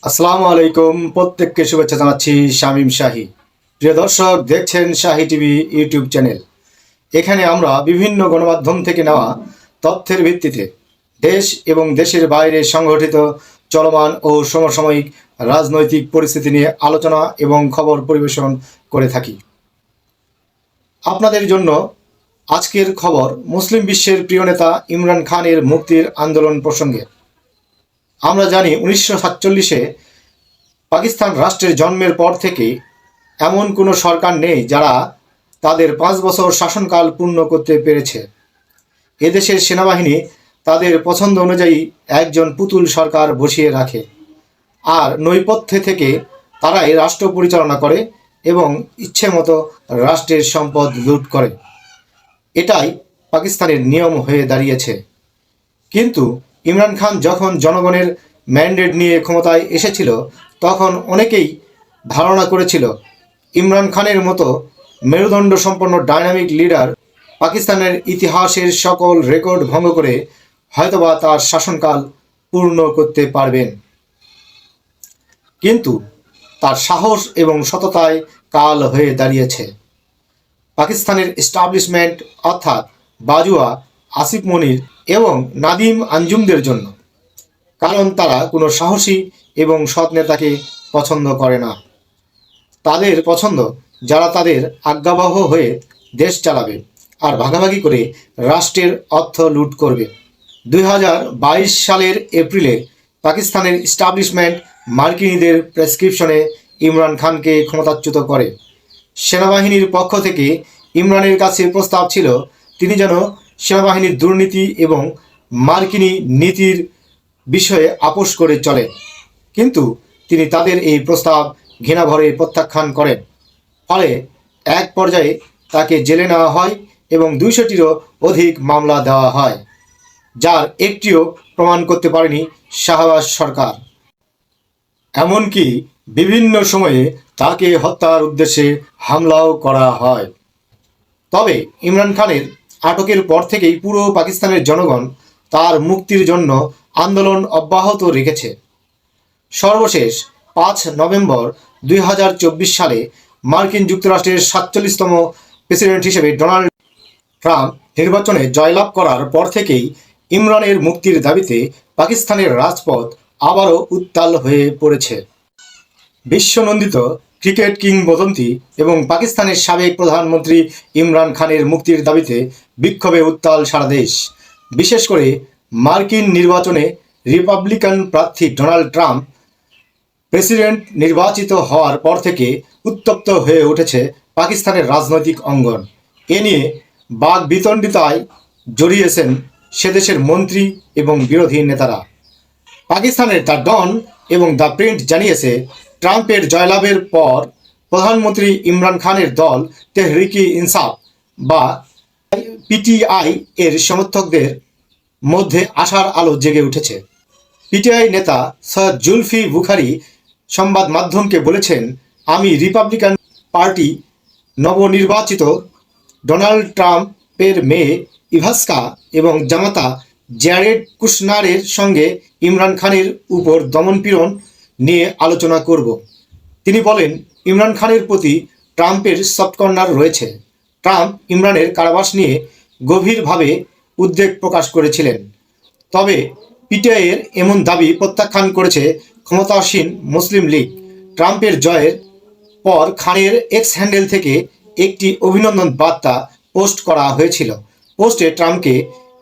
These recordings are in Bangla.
আসসালামু আলাইকুম, প্রত্যেককে শুভেচ্ছা জানাচ্ছি। শামীম শাহী। প্রিয় দর্শক, দেখছেন শাহী টিভি ইউটিউব চ্যানেল। এখানে আমরা বিভিন্ন গণমাধ্যম থেকে নেওয়া তথ্যের ভিত্তিতে দেশ এবং দেশের বাইরে সংঘটিত চলমান ও সমসাময়িক রাজনৈতিক পরিস্থিতি নিয়ে আলোচনা এবং খবর পরিবেশন করে থাকি। আপনাদের জন্য আজকের খবর মুসলিম বিশ্বের প্রিয় নেতা ইমরান খানের মুক্তির আন্দোলন প্রসঙ্গে। আমরা জানি 1947-এ পাকিস্তান রাষ্ট্রের জন্মের পর থেকে এমন কোনো সরকার নেই যারা তাদের 5 বছর শাসনকাল পূর্ণ করতে পেরেছে। এদেশের সেনাবাহিনী তাদের পছন্দ অনুযায়ী একজন পুতুল সরকার বসিয়ে রাখে, আর নৈপথ্যে থেকে তারাই রাষ্ট্র পরিচালনা করে এবং ইচ্ছে মতো রাষ্ট্রের সম্পদ লুট করে। এটাই পাকিস্তানের নিয়ম হয়ে দাঁড়িয়েছে। কিন্তু ইমরান খান যখন জনগণের ম্যান্ডেট নিয়ে ক্ষমতায় এসেছিল, তখন অনেকেই ধারণা করেছিল ইমরান খানের মতো মেরুদণ্ড সম্পন্ন ডাইনামিক লিডার পাকিস্তানের ইতিহাসের সকল রেকর্ড ভঙ্গ করে হয়তোবা তার শাসনকাল পূর্ণ করতে পারবেন। কিন্তু তার সাহস এবং সততায় কাল হয়ে দাঁড়িয়েছে পাকিস্তানের এস্টাবলিশমেন্ট অর্থাৎ বাজুয়া, আসিফ মনির এবং নাদিম আঞ্জুমদের জন্য। কারণ তারা কোনো সাহসী এবং সৎ নেতাকে পছন্দ করে না। তাদের পছন্দ যারা তাদের আজ্ঞাবহ হয়ে দেশ চালাবে আর ভাগাভাগি করে রাষ্ট্রের অর্থ লুট করবে। 2022 সালের এপ্রিলে পাকিস্তানের এস্টাবলিশমেন্ট মার্কিনীদের প্রেসক্রিপশনে ইমরান খানকে ক্ষমতাচ্যুত করে। সেনাবাহিনীর পক্ষ থেকে ইমরানের কাছে প্রস্তাব ছিল তিনি যেন সেনাবাহিনীর দুর্নীতি এবং মার্কিনী নীতির বিষয়ে আপোষ করে চলেন, কিন্তু তিনি তাদের এই প্রস্তাব ঘৃণাভরে প্রত্যাখ্যান করেন। ফলে এক পর্যায়ে তাকে জেলে নেওয়া হয় এবং 200টিরও অধিক মামলা দেওয়া হয়, যার একটিও প্রমাণ করতে পারেনি শাহবাজ সরকার। এমনকি বিভিন্ন সময়ে তাকে হত্যার উদ্দেশ্যে হামলাও করা হয়। তবে ইমরান খানের আটকের পর থেকেই পুরো পাকিস্তানের জনগণ তার মুক্তির জন্য আন্দোলন অব্যাহত রেখেছে। সর্বশেষ 5 নভেম্বর 2024 সালে মার্কিন যুক্তরাষ্ট্রের 47তম প্রেসিডেন্ট হিসেবে ডোনাল্ড ট্রাম্প নির্বাচনে জয়লাভ করার পর থেকেই ইমরানের মুক্তির দাবিতে পাকিস্তানের রাজপথ আবারও উত্তাল হয়ে পড়েছে। বিশ্বনন্দিত ক্রিকেট কিংবদন্তি এবং পাকিস্তানের সাবেক প্রধানমন্ত্রী ইমরান খানের মুক্তির দাবিতে বিক্ষোভে উত্তাল সারা দেশ। বিশেষ করে মার্কিন নির্বাচনে রিপাবলিকান প্রার্থী ডোনাল্ড ট্রাম্প প্রেসিডেন্ট নির্বাচিত হওয়ার পর থেকে উত্তপ্ত হয়ে উঠেছে পাকিস্তানের রাজনৈতিক অঙ্গন। এ নিয়ে বাকবিতণ্ডিতায় জড়িয়েছেন সেদেশের মন্ত্রী এবং বিরোধী নেতারা। পাকিস্তানের দ্য ডন এবং দ্য প্রিন্ট জানিয়েছে, ট্রাম্পের জয়লাভের পর প্রধানমন্ত্রী ইমরান খানের দল তেহরিকি ইনসাফ বা পিটিআই এর সমর্থকদের মধ্যে আশার আলো জেগে উঠেছে। পিটিআই নেতা সৈয়দ জুলফি বুখারি সংবাদ মাধ্যমকে বলেছেন, আমি রিপাবলিকান পার্টি নবনির্বাচিত ডোনাল্ড ট্রাম্পের মেয়ে ইভাস্কা এবং জামাতা জ্যারেড কুশনারের সঙ্গে ইমরান খানের উপর দমনপীড়ন নিয়ে আলোচনা করব। তিনি বলেন, ইমরান খানের প্রতি ট্রাম্পের সফট কর্নার রয়েছে। ট্রাম্প ইমরানের কারাবাস নিয়ে গভীরভাবে উদ্বেগ প্রকাশ করেছিলেন। তবে পিটিআইয়ের এমন দাবি প্রত্যাখ্যান করেছে ক্ষমতাসীন মুসলিম লীগ। ট্রাম্পের জয়ের পর খানের এক্স হ্যান্ডেল থেকে একটি অভিনন্দন বার্তা পোস্ট করা হয়েছিল। পোস্টে ট্রাম্পকে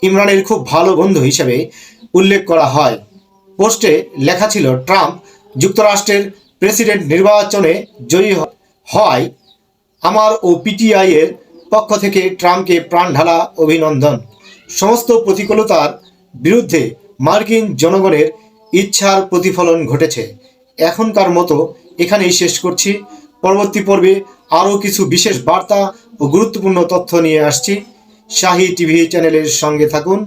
ইমরানের খুব ভালো বন্ধু হিসেবে উল্লেখ করা হয়। পোস্টে লেখা ছিল, ট্রাম্প যুক্তরাষ্ট্রের প্রেসিডেন্ট নির্বাচনে জয়ী হওয়ায় আমার ও পিটিআইয়ের পক্ষ থেকে ট্রাম্পকে প্রাণঢালা অভিনন্দন। সমস্ত প্রতিকূলতার বিরুদ্ধে মার্কিন জনগণের ইচ্ছার প্রতিফলন ঘটেছে। এখনকার মতো এখানেই শেষ করছি। পরবর্তী পর্বে আরও কিছু বিশেষ বার্তা ও গুরুত্বপূর্ণ তথ্য নিয়ে আসছি। শাহী টিভি চ্যানেলের সঙ্গে থাকুন।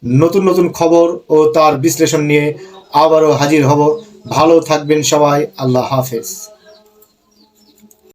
নতুন নতুন খবর ও তার বিশ্লেষণ নিয়ে আবারও হাজির হব। ভালো থাকবেন সবাই। আল্লাহ হাফেজ।